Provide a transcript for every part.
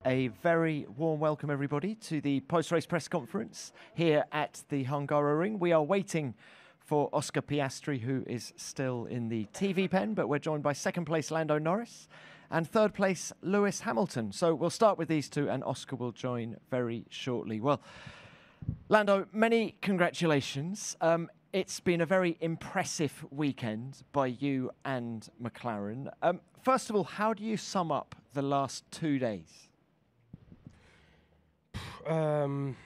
A very warm welcome, everybody, to the post-race press conference here at the Hungarian. We are waiting for Oscar Piastri, who is still in the TV pen, but we're joined by second place Lando Norris and third place Lewis Hamilton. So we'll start with these two, and Oscar will join very shortly. Well, Lando, many congratulations. It's been a very impressive weekend by you and McLaren. First of all, how do you sum up the last 2 days? I'm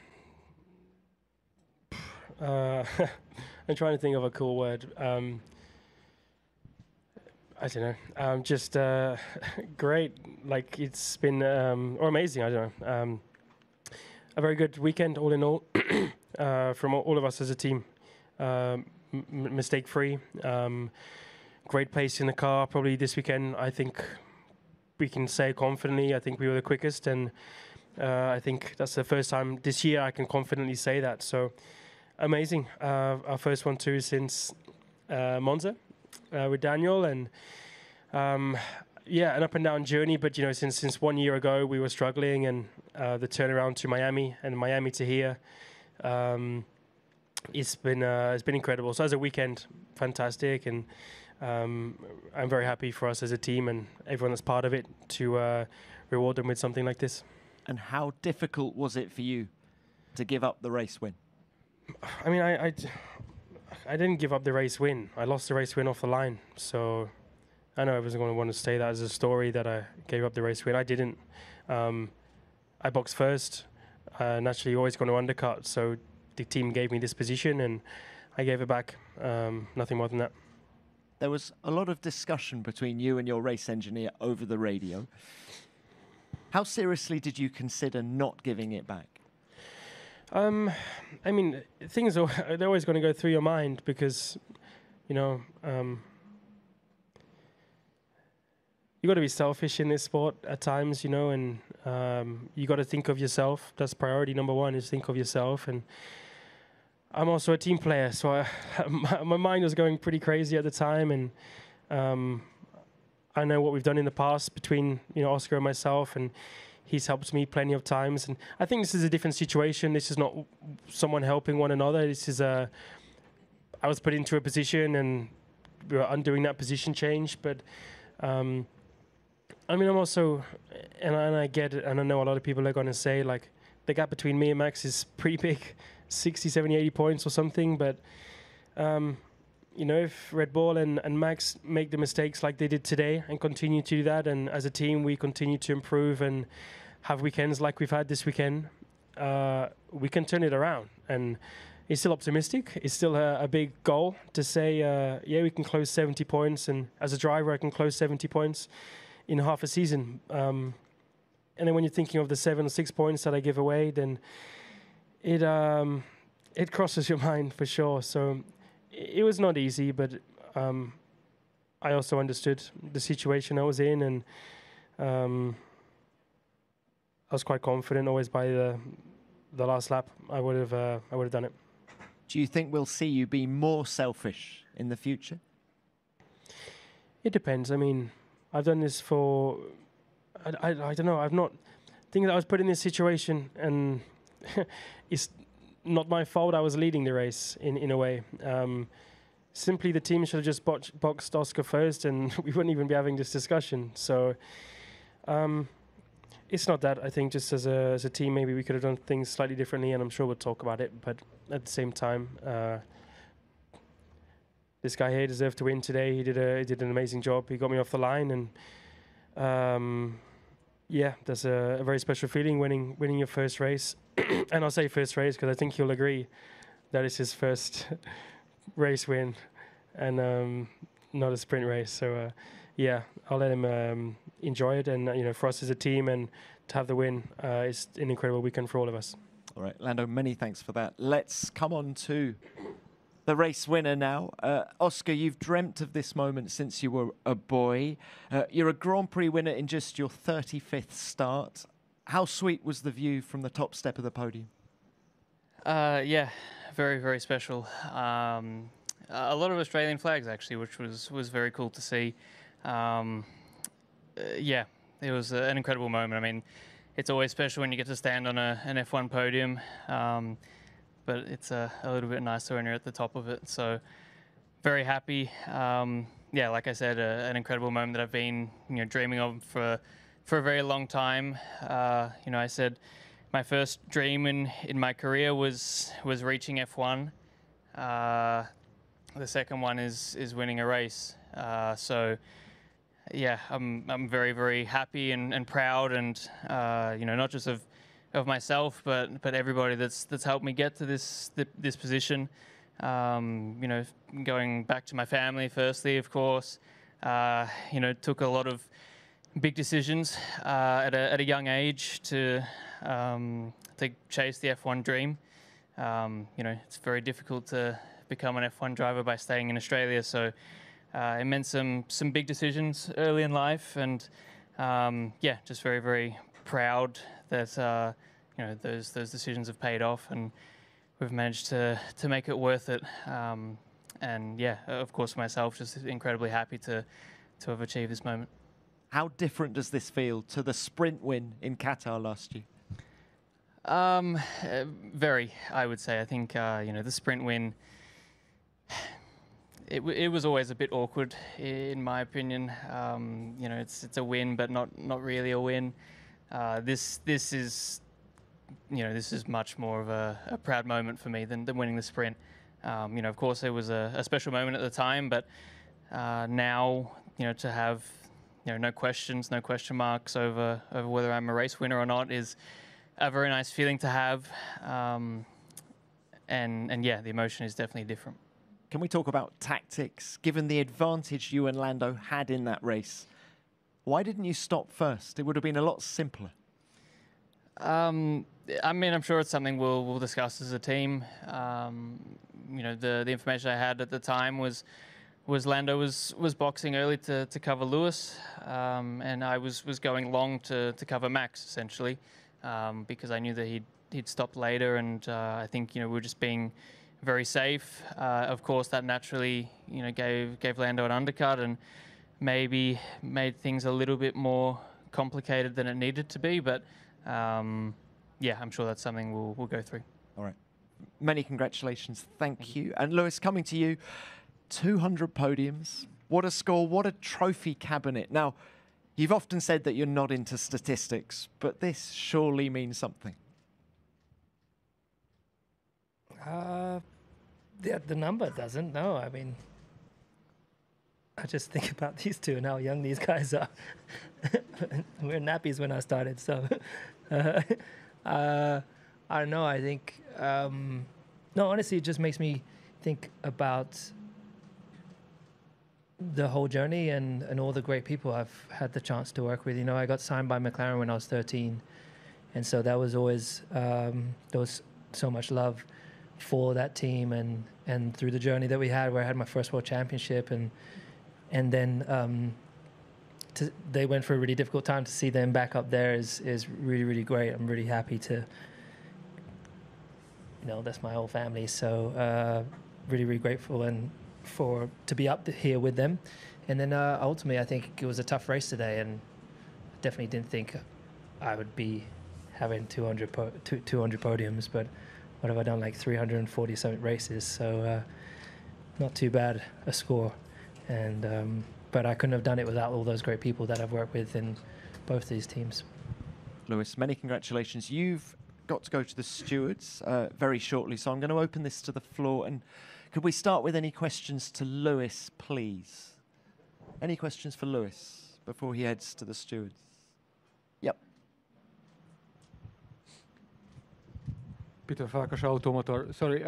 trying to think of a cool word. I don't know. Just great. Like, it's been or amazing. I don't know. A very good weekend, all in all, from all of us as a team. Mistake-free. Great pace in the car. Probably this weekend, I think we can say confidently, I think we were the quickest, and I think that's the first time this year I can confidently say that. So amazing. Our first one too since Monza with Daniel, and yeah, an up and down journey. But you know, since 1 year ago we were struggling, and the turnaround to Miami and Miami to here, it's been incredible. So as a weekend, fantastic, and I'm very happy for us as a team and everyone that's part of it to reward them with something like this. And how difficult was it for you to give up the race win? I mean, I didn't give up the race win. I lost the race win off the line. So I know everyone's going to want to say that as a story that I gave up the race win. I didn't. I boxed first. Naturally, you're always going to undercut. So the team gave me this position and I gave it back. Nothing more than that. There was a lot of discussion between you and your race engineer over the radio. How seriously did you consider not giving it back? I mean, things they're always going to go through your mind because, you know, you got to be selfish in this sport at times, you know, and you got to think of yourself. That's priority number one, is think of yourself. And I'm also a team player, so my mind was going pretty crazy at the time, and I know what we've done in the past between, you know, Oscar and myself, and he's helped me plenty of times. And I think this is a different situation. This is not someone helping one another. This is I was put into a position, and we were undoing that position change. But I mean, I'm also, and I get it, and I know a lot of people are going to say, like, the gap between me and Max is pretty big, 60, 70, 80 points or something. But you know, if Red Bull and Max make the mistakes like they did today and continue to do that, and as a team we continue to improve and have weekends like we've had this weekend, we can turn it around. And it's still optimistic. It's still a big goal to say, yeah, we can close 70 points. And as a driver, I can close 70 points in half a season. And then when you're thinking of the 7 or 6 points that I give away, then it crosses your mind for sure. So it was not easy, but I also understood the situation I was in, and I was quite confident. Always by the last lap, I would have done it. Do you think we'll see you be more selfish in the future? It depends. I mean, I've done this for I don't know. I've not think that I was put in this situation, and it's not my fault. I was leading the race in a way. Simply, the team should have just boxed Oscar first, and we wouldn't even be having this discussion. So it's not that. I think just as a team, maybe we could have done things slightly differently, and I'm sure we'll talk about it. But at the same time, this guy here deserved to win today. He did an amazing job. He got me off the line, and yeah, that's a very special feeling winning your first race. And I'll say first race because I think he'll agree that it's his first race win, and not a sprint race. So yeah, I'll let him enjoy it. And you know, for us as a team and to have the win, it's an incredible weekend for all of us. All right, Lando, many thanks for that. Let's come on to the race winner now. Oscar, you've dreamt of this moment since you were a boy. You're a Grand Prix winner in just your 35th start. How sweet was the view from the top step of the podium? Yeah, very, very special. A lot of Australian flags, actually, which was very cool to see. Yeah, it was an incredible moment. I mean, it's always special when you get to stand on an F1 podium, but it's a little bit nicer when you're at the top of it. So very happy. Yeah, like I said, an incredible moment that I've been dreaming of for a very long time. I said my first dream in my career was reaching F1. The second one is winning a race. So yeah, I'm very, very happy and proud, and not just of myself, but everybody that's helped me get to this position. Going back to my family firstly, of course. Took a lot of big decisions at a young age to chase the F1 dream. It's very difficult to become an F1 driver by staying in Australia, so it meant some big decisions early in life, and just very, very proud that those decisions have paid off, and we've managed to make it worth it. And yeah, of course, myself, just incredibly happy to have achieved this moment. How different does this feel to the sprint win in Qatar last year? Very, I would say. I think the sprint win, it was always a bit awkward, in my opinion. It's a win, but not really a win. This is much more of a proud moment for me than winning the sprint. Of course, it was a special moment at the time, but now, to have no questions, no question marks over whether I'm a race winner or not is a very nice feeling to have. And yeah, the emotion is definitely different. Can we talk about tactics? Given the advantage you and Lando had in that race, why didn't you stop first? It would have been a lot simpler. I'm sure it's something we'll discuss as a team. The information I had at the time was Lando was boxing early to cover Lewis, and I was going long to cover Max, essentially, because I knew that he'd stop later, and I think we were just being very safe. Of course, that naturally gave Lando an undercut and maybe made things a little bit more complicated than it needed to be, but yeah, I'm sure that's something we'll go through. All right. Many congratulations. Thank you. And Lewis, coming to you, 200 podiums. What a score. What a trophy cabinet. Now, you've often said that you're not into statistics, but this surely means something. The number doesn't, no. I mean, I just think about these two and how young these guys are. We were nappies when I started, so I don't know. I think no, honestly, it just makes me think about the whole journey and all the great people I've had the chance to work with. I got signed by McLaren when I was 13, and so that was always there was so much love for that team and through the journey that we had, where I had my first world championship and then they went for a really difficult time. To see them back up there is really, really great. I'm really happy to, that's my whole family. So really, really grateful to be up here with them. And then ultimately, I think it was a tough race today, and I definitely didn't think I would be having 200 podiums, but what have I done, like 340 something races, so not too bad a score. And but I couldn't have done it without all those great people that I've worked with in both these teams. Lewis, many congratulations. You've got to go to the stewards very shortly, so I'm going to open this to the floor. And could we start with any questions to Lewis, please? Any questions for Lewis before he heads to the stewards? Yep. Peter Farkas, Automotor. Sorry,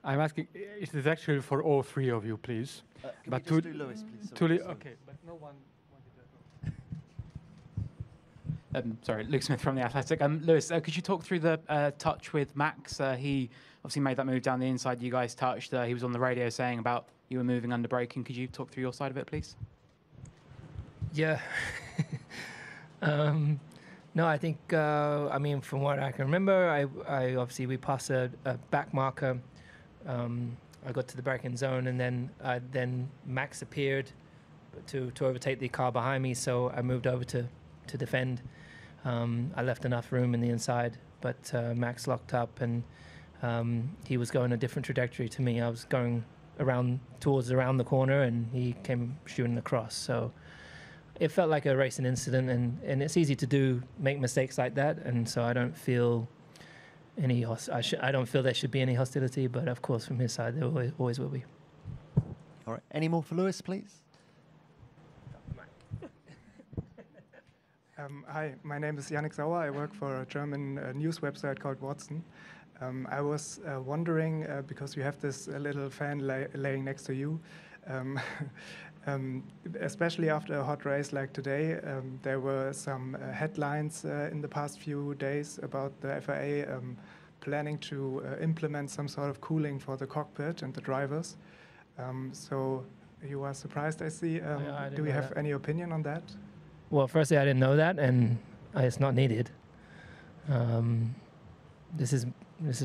I'm asking, is this actually for all three of you, please? Can we just do Lewis, please? Okay, but no one wanted to. Sorry, Luke Smith from The Athletic. Lewis, could you talk through the touch with Max? He obviously made that move down the inside. You guys touched. He was on the radio saying about you were moving under braking. Could you talk through your side of it, please? Yeah. No, I think, from what I can remember, I obviously we passed a back marker. I got to the braking zone, and then Max appeared to overtake the car behind me, so I moved over to defend. I left enough room in the inside, but Max locked up, and he was going a different trajectory to me. I was going around the corner, and he came shooting across. So it felt like a racing incident, and it's easy to make mistakes like that, and so I don't feel I don't feel there should be any hostility, but of course from his side there always will be. All right. Any more for Lewis, please? Hi, my name is Yannick Sauer. I work for a German news website called Watson. I was wondering, because you have this little fan laying next to you, especially after a hot race like today, there were some headlines in the past few days about the FIA planning to implement some sort of cooling for the cockpit and the drivers. So you are surprised, I see. Do you have any opinion on that? Well, firstly, I didn't know that, and it's not needed. This is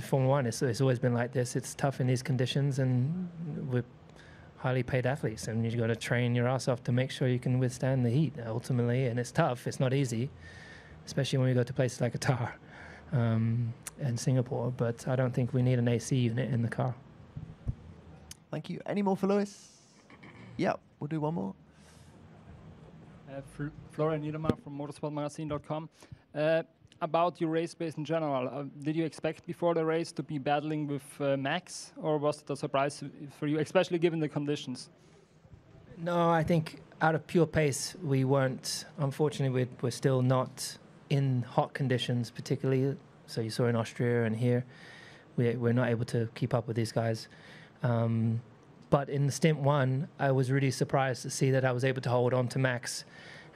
Formula One. It's always been like this. It's tough in these conditions, and we're highly paid athletes, and you've got to train your ass off to make sure you can withstand the heat, ultimately. And it's tough. It's not easy, especially when we go to places like Qatar and Singapore. But I don't think we need an AC unit in the car. Thank you. Any more for Lewis? Yep, we'll do one more. Florian Niedermar from motorsportmagazine.com. About your race pace in general, did you expect before the race to be battling with Max, or was it a surprise for you, especially given the conditions? No, I think out of pure pace, we weren't. Unfortunately, we're still not in hot conditions, particularly. So you saw in Austria and here, we're not able to keep up with these guys. But in the stint one, I was really surprised to see that I was able to hold on to Max,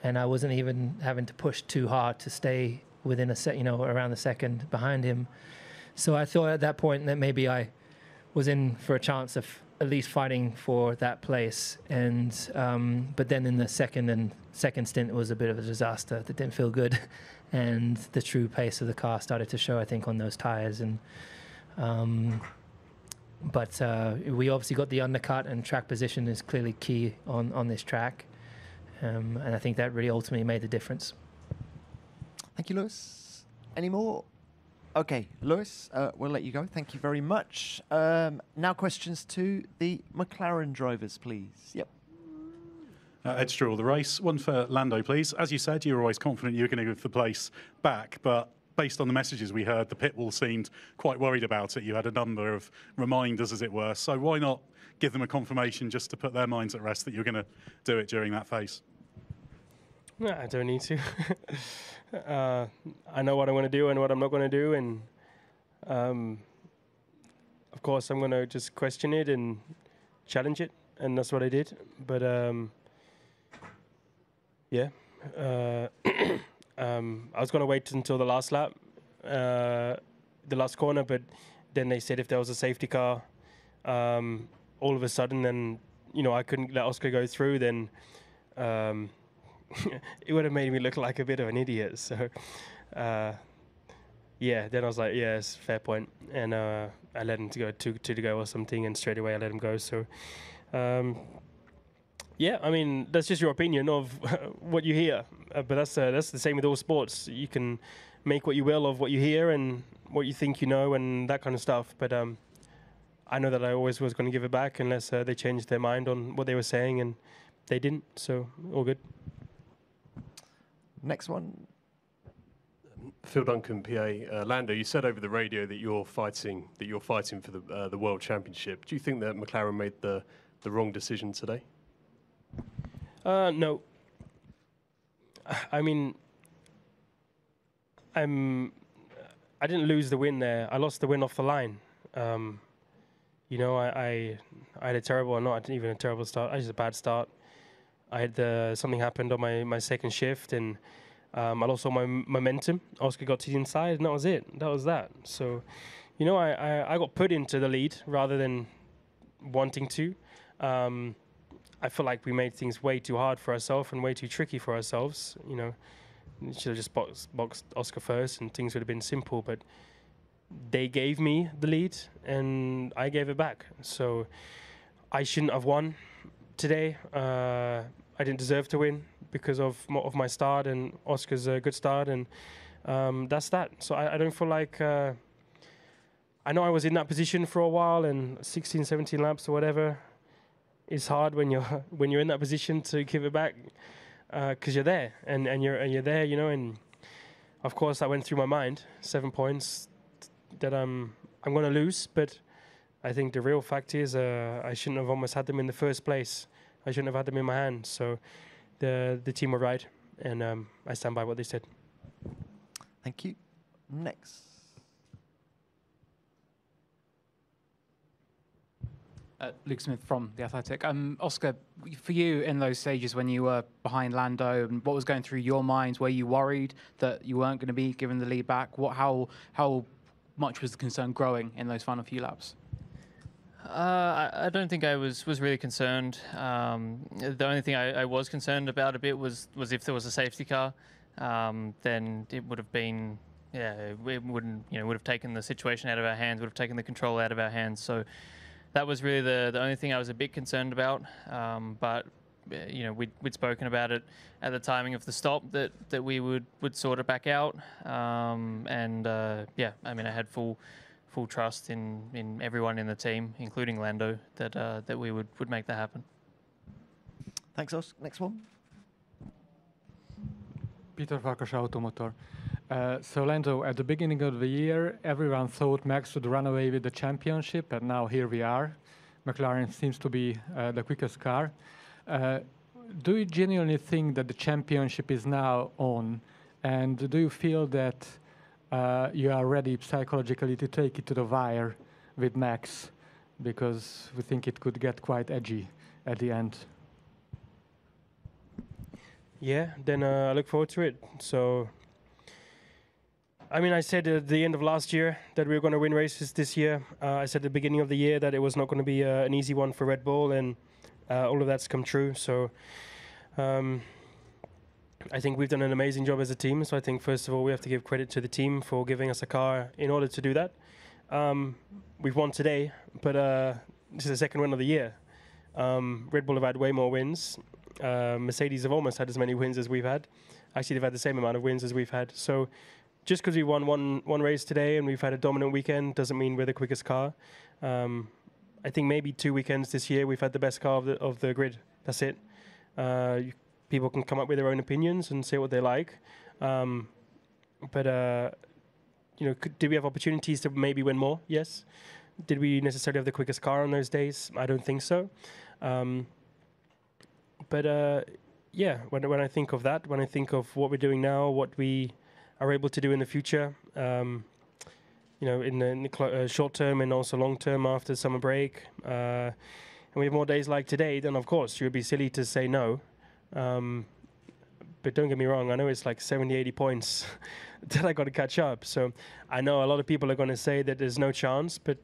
and I wasn't even having to push too hard to stay within around the second behind him. So I thought at that point that maybe I was in for a chance of at least fighting for that place. And but then in the second stint, it was a bit of a disaster. That didn't feel good, and the true pace of the car started to show, I think, on those tires. And but we obviously got the undercut, and track position is clearly key on this track. And I think that really ultimately made the difference. Thank you, Lewis. Any more? Okay, Lewis, we'll let you go. Thank you very much. Now questions to the McLaren drivers, please. Yep. Ed Struhl, the race. One for Lando, please. As you said, you were always confident you were going to give the place back, but based on the messages we heard, the pit wall seemed quite worried about it. You had a number of reminders, as it were. So why not give them a confirmation just to put their minds at rest that you're going to do it during that phase? No, I don't need to. I know what I'm going to do and what I'm not going to do, and of course I'm going to just question it and challenge it, and that's what I did. But yeah, I was going to wait until the last lap, the last corner, but then they said if there was a safety car, all of a sudden, then I couldn't let Oscar go through. Then it would have made me look like a bit of an idiot. So, yeah, then I was like, yeah, it's a fair point. And I let him to go two to go or something, and straight away I let him go. So, yeah, I mean, that's just your opinion of what you hear. But that's the same with all sports. You can make what you will of what you hear and what you think you know and that kind of stuff. But I know that I always was going to give it back unless they changed their mind on what they were saying, and they didn't. So, all good. Next one. Phil Duncan, PA. Lando, you said over the radio that you're fighting for the World Championship. Do you think that McLaren made the wrong decision today? No. I mean, I didn't lose the win there. I lost the win off the line. I had a terrible, not even a terrible start. I just a bad start. I had something happened on my second shift, and I lost all my momentum. Oscar got to the inside, and that was it. That was that. So, I got put into the lead rather than wanting to. I feel like we made things way too hard for ourselves and way too tricky for ourselves. We should have just boxed Oscar first, and things would have been simple. But they gave me the lead, and I gave it back. So I shouldn't have won today. I I didn't deserve to win because of my start and Oscar's good start, and that's that. So I don't feel like I know I was in that position for a while, and 16, 17 laps or whatever. It's hard when you're in that position to give it back because you're there and you're there, you know. And of course, that went through my mind. 7 points that I'm going to lose, but I think the real fact is I shouldn't have almost had them in the first place. I shouldn't have had them in my hand. So the team were right, and I stand by what they said. Thank you. Next. Luke Smith from The Athletic. Oscar, for you in those stages when you were behind Lando, and what was going through your mind? Were you worried that you weren't going to be given the lead back? How much was the concern growing in those final few laps? I don't think I was really concerned. The only thing I was concerned about a bit was if there was a safety car, then it would have been, it wouldn't, would have taken the situation out of our hands, would have taken the control out of our hands. So that was really the only thing I was a bit concerned about. But we'd spoken about it at the timing of the stop that we would sort it back out. I had full trust in everyone in the team, including Lando, that we would make that happen. Thanks, Os. Next one. Peter Farkas, Automotor. So Lando, at the beginning of the year, everyone thought Max would run away with the championship, and now here we are. McLaren seems to be the quickest car. Do you genuinely think that the championship is now on? And do you feel that you are ready psychologically to take it to the wire with Max? Because we think it could get quite edgy at the end. Yeah, then I look forward to it. So, I said at the end of last year that we were going to win races this year. I said at the beginning of the year that it was not going to be an easy one for Red Bull, and all of that's come true. So, I think we've done an amazing job as a team. So I think, first of all, we have to give credit to the team for giving us a car in order to do that. We've won today, but this is the second win of the year. Red Bull have had way more wins. Mercedes have almost had as many wins as we've had. Actually, they've had the same amount of wins as we've had. So just because we won one race today and we've had a dominant weekend doesn't mean we're the quickest car. I think maybe 2 weekends this year we've had the best car of the grid. That's it. People can come up with their own opinions and say what they like. Did we have opportunities to maybe win more? Yes. Did we necessarily have the quickest car on those days? I don't think so. When I think of that, when I think of what we're doing now, what we are able to do in the future, in the short term and also long term after summer break, and we have more days like today, then of course you would be silly to say no. But don't get me wrong, I know it's like 70, 80 points that I got to catch up. So I know a lot of people are going to say that there's no chance, but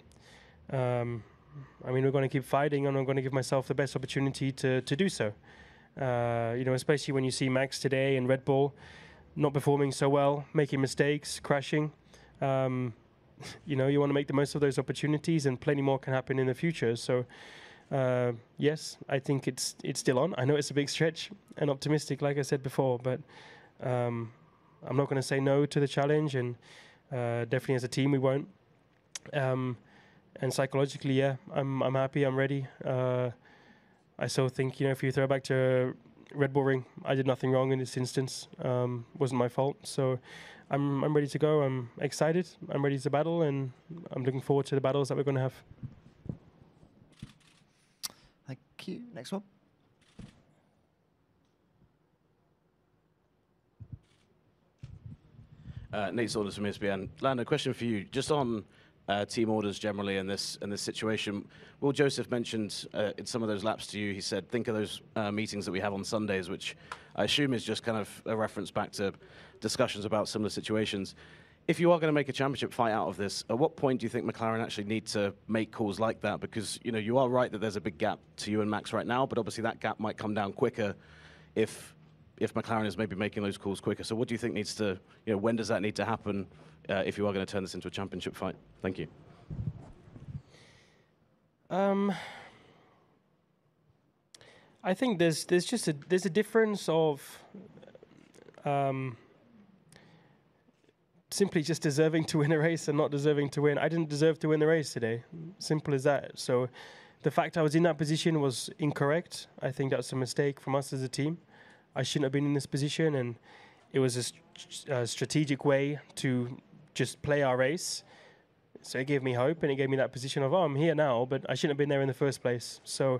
we're going to keep fighting, and I'm going to give myself the best opportunity to do so. Especially when you see Max today and Red Bull not performing so well, making mistakes, crashing. You want to make the most of those opportunities, and plenty more can happen in the future. So, yes, I think it's still on. I know it's a big stretch and optimistic, like I said before, but I'm not going to say no to the challenge, and definitely as a team we won't. And psychologically, yeah, I'm happy, I'm ready. I still think, if you throw back to Red Bull Ring, I did nothing wrong in this instance. Wasn't my fault. So I'm ready to go. I'm excited. I'm ready to battle, and I'm looking forward to the battles that we're going to have. Thank you. Next one. Nate Saunders from ESPN. Lando, question for you. Just on team orders generally in this situation. Will Joseph mentioned in some of those laps to you, he said, think of those meetings that we have on Sundays, which I assume is just kind of a reference back to discussions about similar situations. If you are going to make a championship fight out of this, at what point do you think McLaren actually need to make calls like that? Because, you are right that there's a big gap to you and Max right now, but obviously that gap might come down quicker if McLaren is maybe making those calls quicker. So what do you think needs to, when does that need to happen if you are going to turn this into a championship fight? Thank you. I think there's just a difference of simply just deserving to win a race and not deserving to win. I didn't deserve to win the race today. Simple as that. So the fact I was in that position was incorrect. I think that's a mistake from us as a team. I shouldn't have been in this position, and it was a strategic way to just play our race. So it gave me hope, and it gave me that position of, oh, I'm here now, but I shouldn't have been there in the first place. So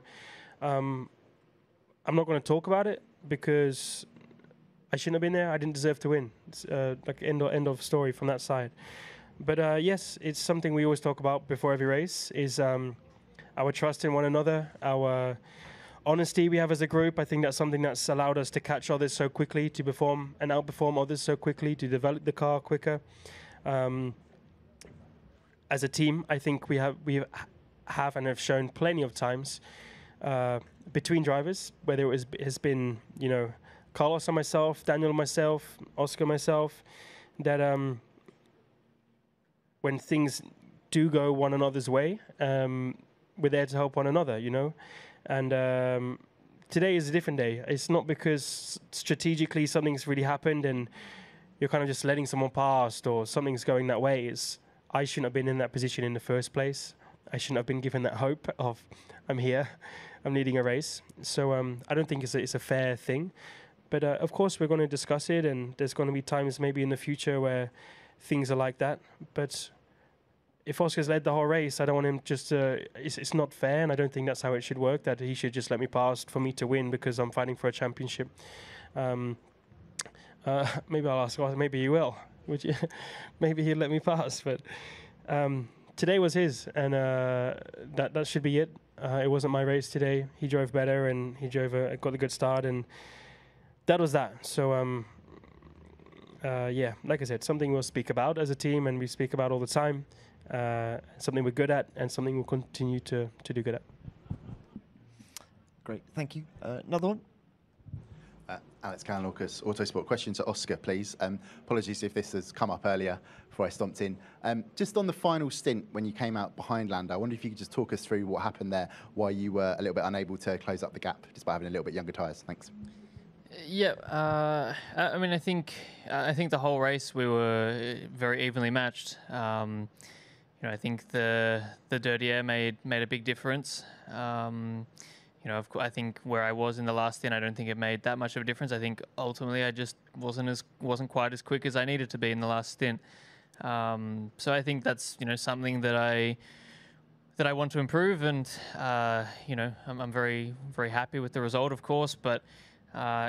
I'm not going to talk about it because I shouldn't have been there. I didn't deserve to win. It's, like end of story from that side. But yes, it's something we always talk about before every race is our trust in one another, our honesty we have as a group. I think that's something that's allowed us to catch others so quickly, to perform and outperform others so quickly, to develop the car quicker. As a team, I think we have and have shown plenty of times between drivers, whether it has been, you know, Carlos and myself, Daniel and myself, Oscar and myself, that when things do go one another's way, we're there to help one another, you know. And today is a different day. It's not because strategically something's really happened and you're kind of just letting someone past or something's going that way. It's I shouldn't have been in that position in the first place. I shouldn't have been given that hope of I'm here, I'm leading a race. So I don't think it's a fair thing. But of course, we're going to discuss it, and there's going to be times maybe in the future where things are like that. But if Oscar's led the whole race, I don't want him just it's not fair, and I don't think that's how it should work, that he should just let me pass for me to win because I'm fighting for a championship. Maybe I'll ask Oscar, maybe he will. Would you? Maybe he'll let me pass. But today was his, and that should be it. It wasn't my race today. He drove better, and he got a good start, and that was that. So, yeah, like I said, something we'll speak about as a team, and we speak about all the time. Something we're good at, and something we'll continue to do good at. Great, thank you. Another one? Alex Kalinauckas, Autosport. Question to Oscar, please. Apologies if this has come up earlier before I stomped in. Just on the final stint when you came out behind Lando, I wonder if you could just talk us through what happened there, why you were a little bit unable to close up the gap despite having a little bit younger tyres. Thanks. Yeah, I mean, I think the whole race we were very evenly matched. You know, I think the dirty air made a big difference. You know, I think where I was in the last stint, I don't think it made that much of a difference. I think ultimately I just wasn't quite as quick as I needed to be in the last stint. So I think that's, you know, something that I want to improve, and you know, I'm very, very happy with the result, of course. But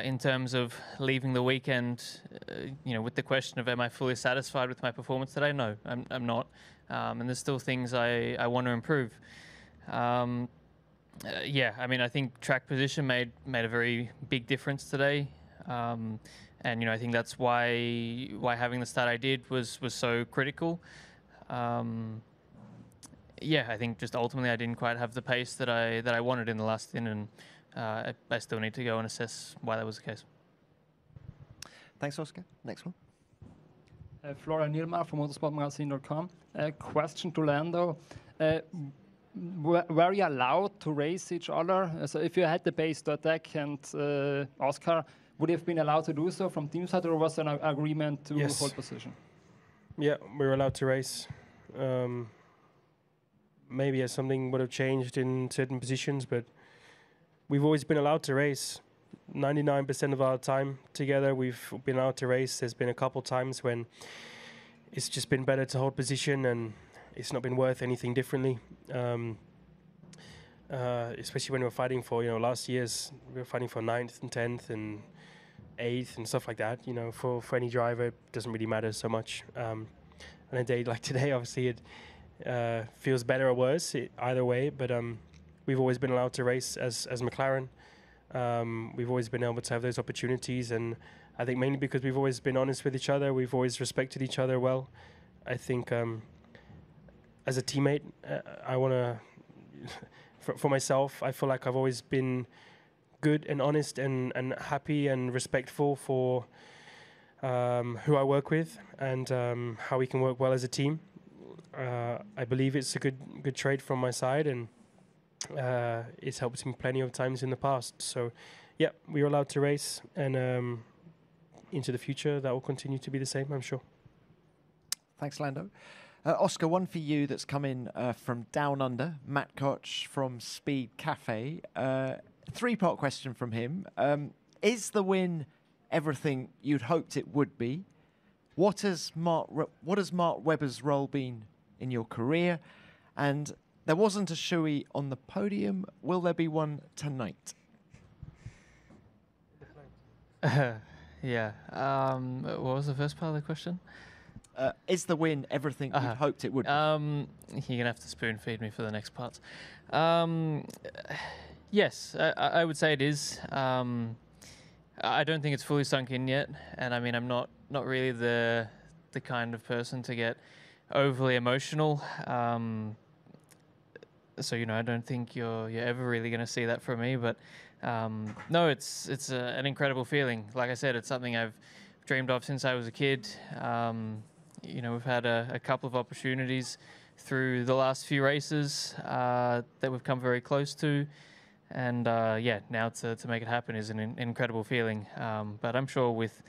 in terms of leaving the weekend, you know, with the question of am I fully satisfied with my performance today? No, I'm not. And there's still things I want to improve. Yeah, I mean, I think track position made a very big difference today, and you know, I think that's why having the start I did was so critical. Yeah, I think just ultimately I didn't quite have the pace that I wanted in the last stint, and I still need to go and assess why that was the case. Thanks, Oscar. Next one. Flora Nilmar from motorsportmagazine.com. Question to Lando. Were you allowed to race each other? So if you had the base to attack and Oscar, would you have been allowed to do so from team side, or was there an agreement to hold position? Yeah, we were allowed to race. Maybe something would have changed in certain positions, but we've always been allowed to race. 99% of our time together, we've been allowed to race. There's been a couple times when it's just been better to hold position, and it's not been worth anything differently. Especially when we were fighting for, you know, last year's, we were fighting for 9th and 10th and 8th and stuff like that. You know, for any driver, it doesn't really matter so much. And a day like today, obviously, it feels better or worse either way. But we've always been allowed to race as McLaren. We've always been able to have those opportunities, and I think mainly because we've always been honest with each other. We've always respected each other well. I think as a teammate, I want to, for myself, I feel like I've always been good and honest and happy and respectful for who I work with, and how we can work well as a team. I believe it's a good trait from my side, and it's helped me plenty of times in the past. So, yeah, we were allowed to race, and into the future that will continue to be the same, I'm sure. Thanks, Lando. Oscar, one for you that's come in from Down Under, Matt Koch from Speed Cafe. Three-part question from him. Is the win everything you'd hoped it would be? What has Mark Webber's role been in your career? And there wasn't a shoey on the podium. Will there be one tonight? Yeah. What was the first part of the question? Is the win everything you'd hoped it would be? You're going to have to spoon feed me for the next parts. Yes, I would say it is. I don't think it's fully sunk in yet. And I mean, I'm not really the kind of person to get overly emotional. So, I don't think you're ever really going to see that from me. But no, it's an incredible feeling. Like I said, it's something I've dreamed of since I was a kid. We've had a couple of opportunities through the last few races that we've come very close to. And now to make it happen is an incredible feeling. But I'm sure with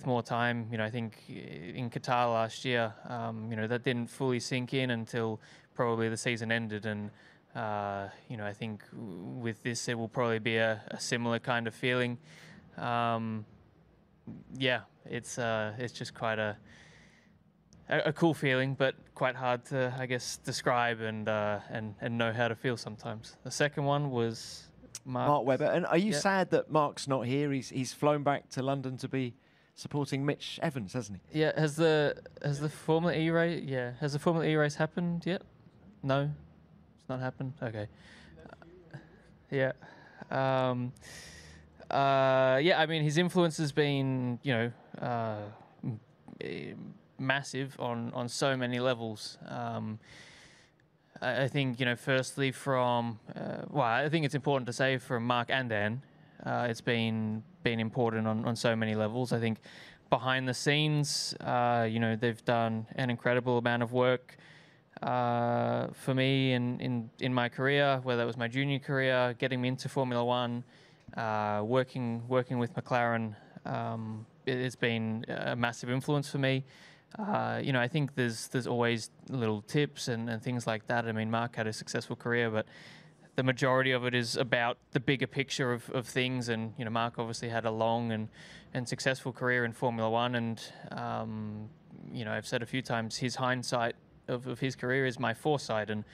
more time, I think in Qatar last year, that didn't fully sink in until probably the season ended. And, I think with this, it will probably be a similar kind of feeling. It's just quite a cool feeling, but quite hard to, I guess, describe and know how to feel sometimes. The second one was Mark Webber. And are you sad that Mark's not here? He's flown back to London to be supporting Mitch Evans, hasn't he? Yeah. Has the Formula E race? Yeah. Has the Formula E race happened yet? No, it's not happened. Okay. Yeah. I mean, his influence has been, massive on so many levels. I think, firstly from, I think it's important to say from Mark and Dan, it's been important on so many levels. I think behind the scenes, they've done an incredible amount of work for me in my career, whether it was my junior career, getting me into Formula One, working with McLaren. It's been a massive influence for me. I think there's always little tips and things like that. I mean, Mark had a successful career, but the majority of it is about the bigger picture of things. And, Mark obviously had a long and successful career in Formula One. And, I've said a few times, his hindsight of his career is my foresight. And,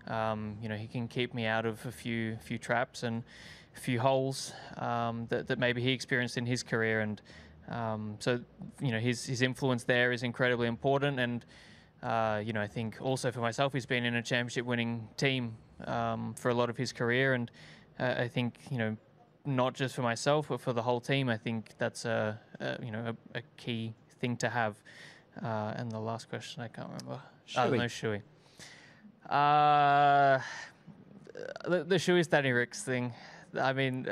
he can keep me out of a few traps and a few holes that maybe he experienced in his career. And so, his influence there is incredibly important. And, I think also for myself, he's been in a championship-winning team for a lot of his career. And I think, not just for myself, but for the whole team, I think that's a key thing to have. And the last question, I can't remember. Shuey. The Shuey's Danny Ricks thing. I mean,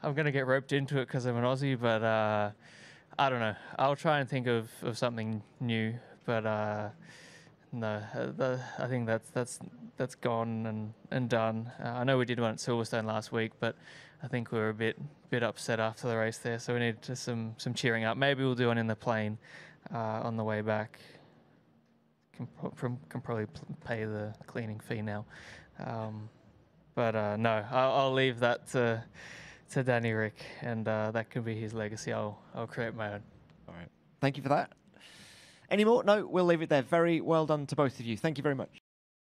I'm going to get roped into it because I'm an Aussie, but I don't know. I'll try and think of something new, but no, I think that's gone and done. I know we did one at Silverstone last week, but I think we were a bit upset after the race there, so we need just some cheering up. Maybe we'll do one in the plane on the way back. Can probably pay the cleaning fee now, but no, I'll leave that to Danny Rick, and that can be his legacy. I'll create my own. All right. Thank you for that. Any more? No, we'll leave it there. Very well done to both of you. Thank you very much.